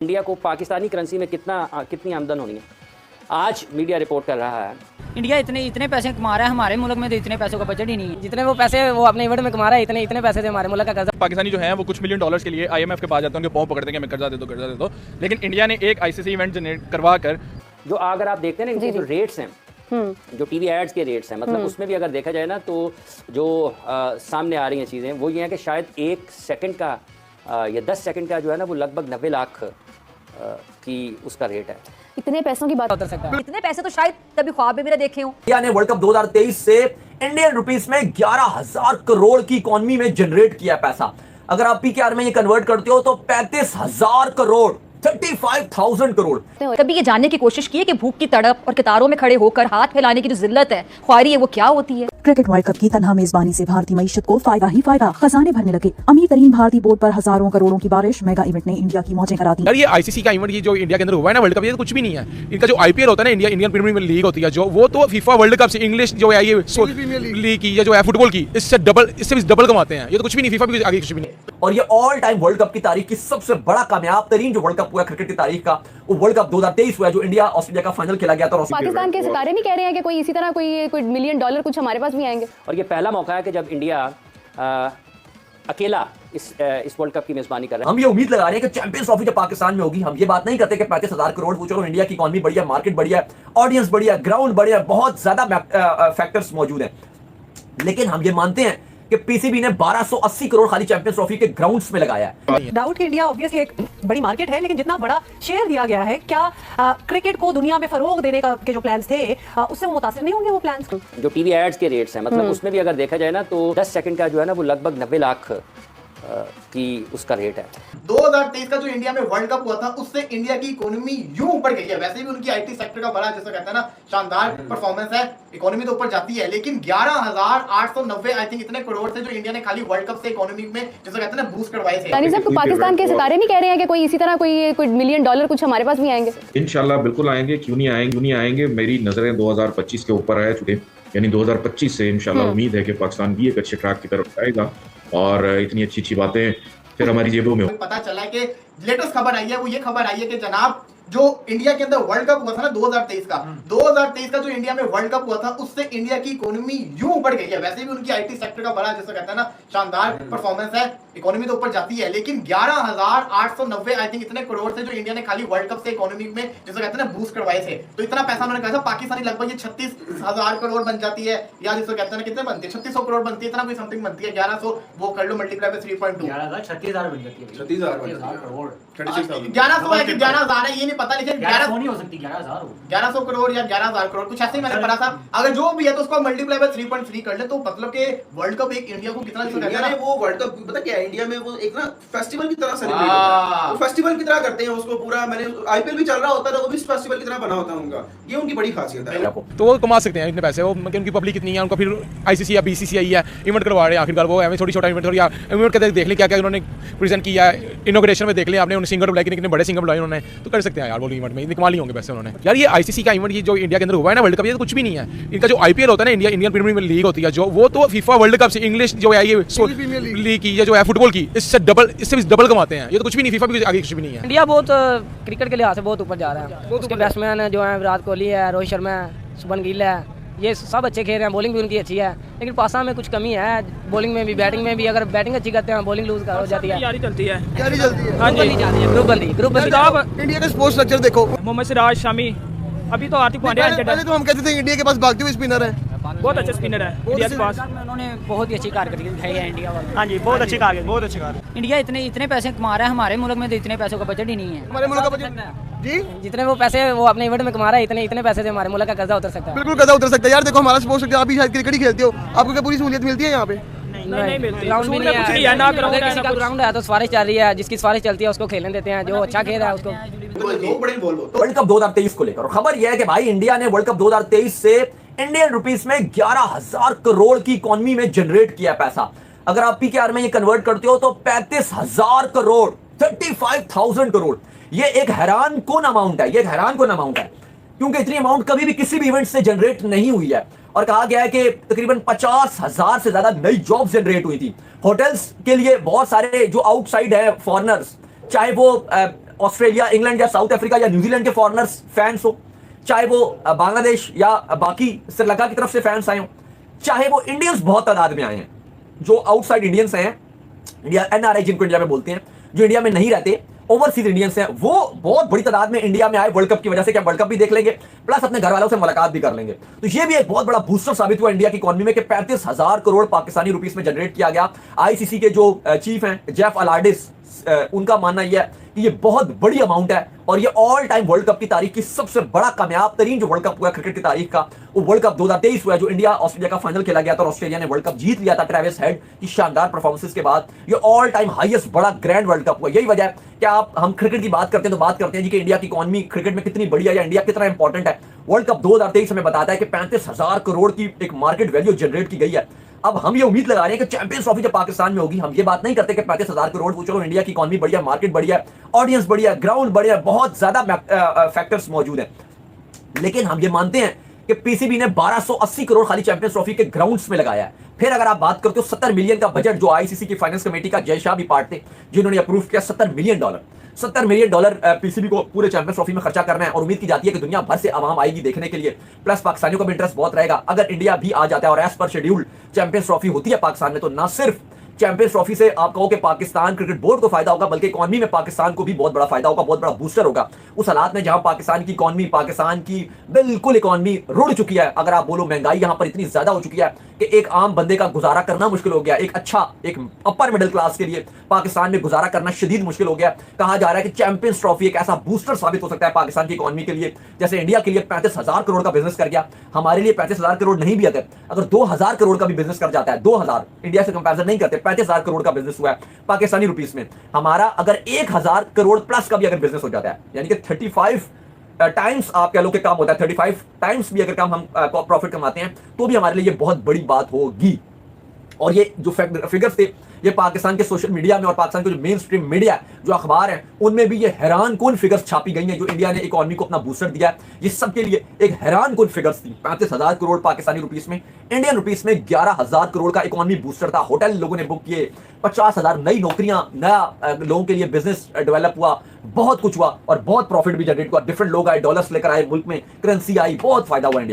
India को Pakistani currency में कितनी आमदन होनी है आज मीडिया रिपोर्ट कर रहा है। इंडिया इतने पैसे कमा रहा है, हमारे मुल्क में तो इतने पैसों का बजट ही नहीं है। जितने वो पैसे वो अपने इवेंट में कमा रहा है, इतने पैसे से हमारे मुल्क का कर्जा। पाकिस्तानी जो है वो कुछ मिलियन डॉलर्स के लिए आईएमएफ के पास जाते हैं, उनके पाँव पकड़ते हैं कि हमें कर्जा दे दो। लेकिन इंडिया ने एक आईसीसी इवेंट जनरेट करवा कर जो अगर आप देखते हैं ना इनके जो रेट्स हैं, जो टीवी एड्स के रेट्स हैं, मतलब उसमें भी अगर देखा जाए ना तो जो सामने आ रही हैं चीज़ें वो ये है कि शायद 1 सेकंड का या 10 सेकंड का जो है ना वो लगभग 90 लाख की उसका रेट है। इतने पैसों की बात उतर सकता है। इतने पैसे तो शायद कभी ख्वाब में भी ना देखे हों। इंडिया ने वर्ल्ड कप 2023 से इंडियन रुपीस में 11,000 करोड़ की इकोनॉमी में जनरेट किया पैसा। अगर आप पीकेआर में ये कन्वर्ट करते हो तो 35,000 करोड़ 35,000 करोड़। कभी ये जानने की कोशिश की है कि भूख की तड़प और कतारों में खड़े होकर हाथ फैलाने की जो जिल्लत है, ख्वारी है, वो क्या होती है? क्रिकेट वर्ल्ड कप की तनहा मेजबानी से भारतीय मईशत को फायदा ही फायदा, खजाने भरने लगे। अमीर तरीन भारतीय बोर्ड पर हजारों करोड़ों की बारिश। मेगा इवेंट ने इंडिया की मौजें करा दी। यार ये आईसीसी का इवेंट ये जो इंडिया के अंदर हुआ है ना वर्ल्ड कप, ये तो कुछ भी नहीं है। इनका जो आईपीएल होता है ना, इंडियन प्रीमियर लीग होती है जो, वो तो फीफा वर्ल्ड कप से इंग्लिश जो है ये लीग की या जो है फुटबॉल की, इससे भी डबल कमाते हैं। ये तो कुछ भी नहीं, फीफा भी आगे कुछ भी नहीं। और ये ऑल टाइम वर्ल्ड कप की तारीख की सबसे बड़ा कामयाब तरीन जो वर्ल्ड कप हुआ क्रिकेट की तारीख का, वो वर्ल्ड कप 2023 हुआ जो इंडिया ऑस्ट्रेलिया का फाइनल खेला गया था। पाकिस्तान के सितारे नहीं कह रहे हैं कि कोई इसी तरह कोई मिलियन डॉलर कुछ हमारे पास भी आएंगे। और ये पहला मौका है कि जब इंडिया अकेला इस वर्ल्ड कप की मेजबानी कर रहा है। हम ये उम्मीद लगा रहे हैं कि चैंपियंस ट्रॉफी जब पाकिस्तान में होगी, हम ये बात नहीं करते कि 35,000 करोड़ हो, चलो इंडिया की इकोनॉमी बढ़िया, मार्केट बढ़िया, ऑडियंस बढ़िया, ग्राउंड बढ़िया, बहुत ज्यादा फैक्टर्स मौजूद हैं, लेकिन हम ये मानते हैं कि पीसीबी ने 1280 करोड़ खाली चैंपियंस ट्रॉफी के ग्राउंड्स में लगाया है। डाउट कि इंडिया ऑब्वियसली एक बड़ी मार्केट है, लेकिन जितना बड़ा शेयर दिया गया है, क्या क्रिकेट को दुनिया में फरोग देने के जो प्लान्स थे उससे वो मुतासिर नहीं होंगे वो प्लान्स? जो टीवी एड्स के रेट्स हैं, मतलब उसमें भी अगर देखा जाए ना तो 10 सेकंड का जो है ना वो लगभग 90 लाख की उसका रेट है। 2023 का जो इंडिया में वर्ल्ड कप हुआ था उससे इंडिया की इकोनॉमी यूं ऊपर गई है। वैसे भी उनकी आईटी सेक्टर का बड़ा, जैसा कहते हैं ना, शानदार परफॉर्मेंस है, इकोनॉमी तो ऊपर जाती है, लेकिन 11,890 आई थिंक इतने करोड़ थे जो इंडिया ने खाली वर्ल्ड कप से इकोनॉमी में, जैसा कहते हैं ना, बूस्ट करवाए थे। यानी साहब, पाकिस्तान के सितारे नहीं कह रहे हैं कि कोई इसी तरह कोई मिलियन डॉलर कुछ हमारे पास भी आएंगे? इंशाल्लाह बिल्कुल आएंगे, क्यों नहीं आएंगे। मेरी नजरें 2025 के ऊपर है चुके, यानी 2025 से इंशाल्लाह उम्मीद है कि पाकिस्तान भी एक अच्छे ट्रैक की तरफ जाएगा और इतनी अच्छी बातें फिर हमारी जेबों में हो। पता चला है कि लेटेस्ट खबर आई है, वो ये खबर आई है कि जनाब जो इंडिया के अंदर वर्ल्ड कप हुआ था ना 2023 का, 2023 का जो इंडिया में वर्ल्ड कप हुआ था उससे इंडिया की इकोनॉमी यूं ऊपर गई है। वैसे भी उनकी आईटी सेक्टर का बड़ा, जैसा कहते हैं ना, शानदार परफॉर्मेंस है, इकोनॉमी तो ऊपर जाती है, लेकिन 11,890 आई थिंक इतने करोड़ थे जो इंडिया ने खाली वर्ल्ड कप से इकोनॉमी में, जैसा कहते हैं ना, बूस्ट करवाए थे। तो इतना पैसा उन्होंने कहा था पाकिस्तानी लगभग ये 36,000 करोड़ बन जाती है, या जिसको कहते हैं ना, कितने बनती है, 3600 करोड़ बनती है, इतना कोई समथिंग बनती है, 1100 वो कर लो मल्टीप्लाई बाय 3.2, 36,000 बन जाती है। 36,000 करोड़ 1100 है कि 11,000 है ये नहीं पता, लेकिन 1100 नहीं हो सकती, 11,000 1100 करोड़ या 11,000 करोड़ कुछ ऐसे ही मैंने पढ़ा था। अगर जो भी है तो उसको मल्टीप्लाई बाय 3.3 कर ले, तो मतलब कि वर्ल्ड कप एक इंडिया को कितना, इंडिया ने वो वर्ल्ड कप पता क्या है, इंडिया में वो एक ना फेस्टिवल की तरह सेलिब्रेट होता है, वो फेस्टिवल की तरह करते हैं उसको पूरा। मैंने आईपीएल भी चल रहा होता है, वो भी फेस्टिवल की तरह बना होता है उनका, ये उनकी बड़ी खासियत है। तो वो कमा सकते हैं इतने पैसे, वो उनकी पब्लिक कितनी है, उनका फिर आईसीसी या बीसीसीआई है इवेंट करवा रहे हैं, आखिरकार वो हमें छोटा इवेंट करके देख लें क्या क्या उन्होंने प्रेजेंट किया है, इनॉग्रेशन में देख लें आपने, उन्होंने सिंगर बुलाए, कितने बड़े सिंगर बुलाए उन्होंने, तो कर सकते हैं यार वो इवेंट में, कमा लिए होंगे पैसे उन्होंने। यार ये आईसीसी का इवेंट ये जो इंडिया के अंदर हुआ है ना वर्ल्ड कप, ये तो कुछ भी नहीं है। इनका जो आईपीएल होता है ना, इंडियन प्रीमियर लीग होती है जो, वो तो फीफा वर्ल्ड कप से इंग्लिश जो है ये लीग की या जो है फुटबॉल की, इससे भी डबल कमाते हैं। ये तो कुछ भी नहीं, फीफा भी आगे कुछ भी नहीं है। इंडिया बहुत क्रिकेट के लिहाज से बहुत ऊपर जा रहा है। उसके बैट्समैन जो है विराट कोहली है, रोहित शर्मा है, शुभमन गिल है, ये सब अच्छे खेल रहे हैं, बॉलिंग भी उनकी अच्छी है, लेकिन पाकिस्तान में कुछ कमी है, बॉलिंग में भी बैटिंग में भी। अगर बैटिंग अच्छी करते हैं, बॉलिंग लूज हो जाती है, यारी चलती है हाँ जी, ग्रुप बंदी इंडिया का स्पोर्ट्स स्ट्रक्चर देखो, मोहम्मद सिराज, शामी, अभी तो हार्दिक पांड्या, पहले तो हम कहते थे इंडिया के पास भागते हुए स्पिनर है, बहुत अच्छे स्पिनर है इंडिया के पास। उन्होंने बहुत ही अच्छी कारकर्दगी दिखाई है इंडिया वाले। हाँ जी, बहुत अच्छी कारकर्दगी, बहुत अच्छी कारकर्दगी। इंडिया इतने पैसे कमा रहा है, हमारे मुल्क में तो इतने पैसों का बजट ही नहीं है। हमारे मुल्क का बजट जी, जितने वो पैसे वो अपने इवेंट में कमा रहा है, इतने पैसे से हमारे मुल्क का कर्जा उतर सकता है। बिल्कुल कर्जा उतर सकता है यार। देखो हमारा स्पोर्ट्स स्ट्रक्चर, आप भी शायद क्रिकेट ही खेलते हो, आपको क्या पूरी सहूलियत मिलती है यहाँ पे? नहीं मिलती, ग्राउंड भी नहीं है ना, अगर किसी का ग्राउंड है तो सिफारिश चल रही है, जिसकी सिफारिश चलती है उसको खेलने देते हैं, जो अच्छा खेल रहा है उसको। वर्ल्ड कप 2023 को लेकर खबर यह है कि भाई इंडिया ने वर्ल्ड कप 2023 से इंडियन रुपीस में 11,000 करोड़ की इकोनॉमी में जनरेट किया पैसा। अगर आप पीकेआर में ये कन्वर्ट करते हो तो 35,000 करोड़ 35,000 करोड़। ये एक हैरान कौन अमाउंट है, ये एक हैरान कौन अमाउंट है, क्योंकि इतनी अमाउंट कभी भी किसी भी इवेंट से जनरेट नहीं हुई है। और कहा गया है कि तकरीबन 50,000 से ज्यादा नई जॉब जनरेट हुई थी। होटल्स के लिए बहुत सारे जो आउटसाइड है फॉरेनर्स, चाहे वो ऑस्ट्रेलिया, इंग्लैंड या साउथ अफ्रीका या न्यूजीलैंड के फॉरेनर्स फैंस हो, चाहे वो बांग्लादेश या बाकी श्रीलंका की तरफ से फैंस आए हो, चाहे वो इंडियंस बहुत तादाद में आए हैं, जो आउटसाइड इंडियंस हैं, इंडिया एनआरआई जिनको इंडिया में बोलते हैं, जो इंडिया में नहीं रहते, ओवरसीज इंडियंस हैं, वो बहुत बड़ी तादाद में इंडिया में आए वर्ल्ड कप की वजह से। क्या वर्ल्ड कप भी देख लेंगे, प्लस अपने घर वालों से मुलाकात भी कर लेंगे। तो ये भी एक बहुत बड़ा बूस्टर साबित हुआ इंडिया की इकोनॉमी में कि 35,000 करोड़ पाकिस्तानी रुपीस में जनरेट किया गया। आईसीसी के जो चीफ हैं जेफ अलार्डिस, उनका मानना यह है कि ये बहुत बड़ी अमाउंट है और ये ऑल टाइम वर्ल्ड कप की तारीख की सबसे बड़ा कामयाब तरीन जो वर्ल्ड कप हुआ क्रिकेट की तारीख का, वो वर्ल्ड कप 2023 हुआ, जो इंडिया ऑस्ट्रेलिया का फाइनल खेला गया था और ऑस्ट्रेलिया ने वर्ल्ड कप जीत लिया था ट्रेविस हेड की शानदार परफॉर्मेंसेस के बाद। ये ऑल टाइम हाईएस्ट बड़ा ग्रैंड वर्ल्ड कप हुआ। यही वजह है कि आप हम क्रिकेट की बात करते हैं तो बात करते हैं जी कि इंडिया की इकोनॉमी क्रिकेट में कितनी बड़ी है या इंडिया कितना इंपॉर्टेंट है। वर्ल्ड कप 2023 हमें बताता है कि 35,000 करोड़ की एक मार्केट वैल्यू जनरेट की गई है। अब हम ये उम्मीद लगा रहे हैं कि चैंपियंस ट्रॉफी जब पाकिस्तान में होगी, हम ये बात नहीं करते कि 35,000 करोड़, चलो इंडिया की इकोनॉमी बढ़िया, मार्केट बढ़िया, ऑडियंस बढ़िया, ग्राउंड बढ़िया, बहुत ज्यादा फैक्टर्स मौजूद हैं, लेकिन हम ये मानते हैं कि पीसीबी ने 1280 करोड़ खाली चैंपियंस ट्रॉफी के ग्राउंड्स में लगाया है। फिर अगर आप बात करते हो 70 मिलियन का बजट जो आईसीसी की फाइनेंस कमेटी का जय शाह भी पार्ट थे जिन्होंने अप्रूव किया, $70 मिलियन पीसीबी को पूरे चैंपियंस ट्रॉफी में खर्चा करना है और उम्मीद की जाती है कि दुनिया भर से आवाम आएगी देखने के लिए, प्लस पाकिस्तानियों का भी इंटरेस्ट बहुत रहेगा। अगर इंडिया भी आ जाता है और as per schedule champions trophy होती है पाकिस्तान में, तो ना सिर्फ चैंपियंस ट्रॉफी से आप कहो कि पाकिस्तान क्रिकेट बोर्ड को फायदा होगा, बल्कि इकोनॉमी में पाकिस्तान को भी बहुत बड़ा फायदा होगा, बहुत बड़ा बूस्टर होगा। उस हालात में जहां पाकिस्तान की इकोनॉमी, पाकिस्तान की बिल्कुल इकोनॉमी रुड़ चुकी है, अगर आप बोलो महंगाई यहां पर इतनी ज्यादा हो चुकी है कि एक आम बंदे का गुजारा करना मुश्किल हो गया, एक अपर मिडिल क्लास के लिए पाकिस्तान में गुजारा करना शदीद मुश्किल हो गया। कहा जा रहा है कि चैंपियंस ट्रॉफी एक ऐसा बूस्टर साबित हो सकता है पाकिस्तान की इकोनॉमी के लिए, जैसे इंडिया के लिए 35,000 करोड़ का बिजनेस कर गया, हमारे लिए 35,000 करोड़ नहीं भी अगर 2,000 करोड़ का भी बिजनेस कर जाता है, 2,000 इंडिया से कंपैरिजन नहीं करते, 35,000 करोड़ का बिजनेस हुआ है पाकिस्तानी रुपीस में, हमारा अगर 1,000 करोड़ प्लस का भी अगर बिजनेस हो जाता है, यानी कि 35 टाइम्स आप कह लो कि काम होता है, 35 टाइम्स भी अगर काम हम प्रॉफिट कमाते हैं, तो भी हमारे लिए ये बहुत बड़ी बात होगी। और ये जो फिगर्स थे, ये पाकिस्तान के सोशल मीडिया में और पाकिस्तान के जो मेन स्ट्रीम मीडिया जो अखबार हैं, उनमें भी ये हैरान कुन फिगर्स छापी गई हैं जो इंडिया ने इकोनॉमी को अपना बूस्टर दिया है। ये सबके लिए एक हैरान कुन फिगर्स थी। 35,000 करोड़ पाकिस्तानी रुपीस में, इंडियन रुपीस में 11,000 करोड़ का इकोनॉमी बूस्टर था। होटल लोगों ने बुक किए, 50,000 नई नौकरियां, नया लोगों के लिए बिजनेस डेवलप हुआ, बहुत कुछ हुआ और बहुत प्रॉफिट भी जनरेट हुआ। डिफरेंट लोग आए, डॉलर्स लेकर आए, मुल्क में करेंसी आई, बहुत फायदा हुआ इंडिया।